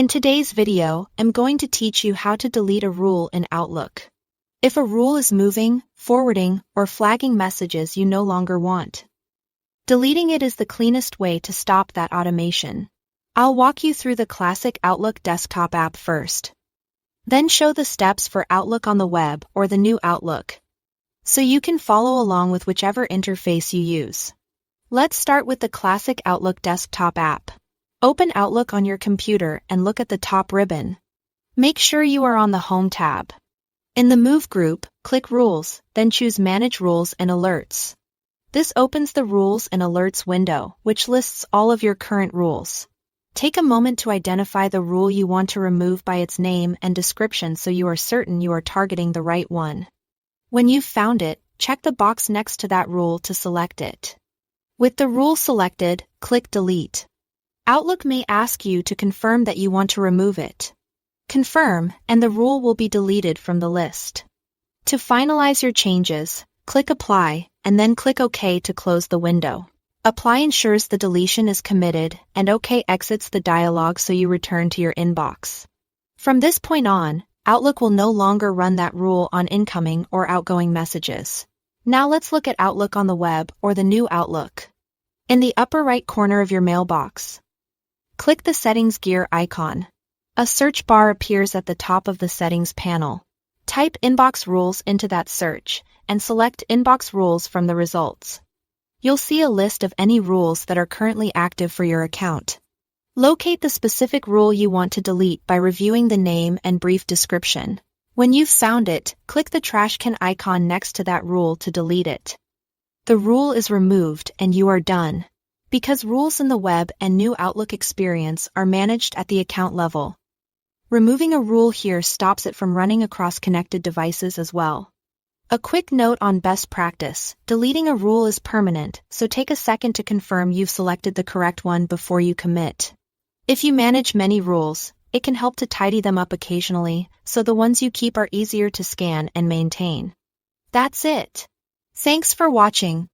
In today's video, I'm going to teach you how to delete a rule in Outlook. If a rule is moving, forwarding, or flagging messages you no longer want, deleting it is the cleanest way to stop that automation. I'll walk you through the classic Outlook desktop app first. Then show the steps for Outlook on the web or the new Outlook, so you can follow along with whichever interface you use. Let's start with the classic Outlook desktop app. Open Outlook on your computer and look at the top ribbon. Make sure you are on the Home tab. In the Move group, click Rules, then choose Manage Rules and Alerts. This opens the Rules and Alerts window, which lists all of your current rules. Take a moment to identify the rule you want to remove by its name and description so you are certain you are targeting the right one. When you've found it, check the box next to that rule to select it. With the rule selected, click Delete. Outlook may ask you to confirm that you want to remove it. Confirm, and the rule will be deleted from the list. To finalize your changes, click Apply, and then click OK to close the window. Apply ensures the deletion is committed, and OK exits the dialog so you return to your inbox. From this point on, Outlook will no longer run that rule on incoming or outgoing messages. Now let's look at Outlook on the web or the new Outlook. In the upper right corner of your mailbox, click the Settings gear icon. A search bar appears at the top of the Settings panel. Type Inbox Rules into that search, and select Inbox Rules from the results. You'll see a list of any rules that are currently active for your account. Locate the specific rule you want to delete by reviewing the name and brief description. When you've found it, click the trash can icon next to that rule to delete it. The rule is removed and you are done. Because rules in the web and new Outlook experience are managed at the account level, removing a rule here stops it from running across connected devices as well. A quick note on best practice: deleting a rule is permanent, so take a second to confirm you've selected the correct one before you commit. If you manage many rules, it can help to tidy them up occasionally, so the ones you keep are easier to scan and maintain. That's it. Thanks for watching.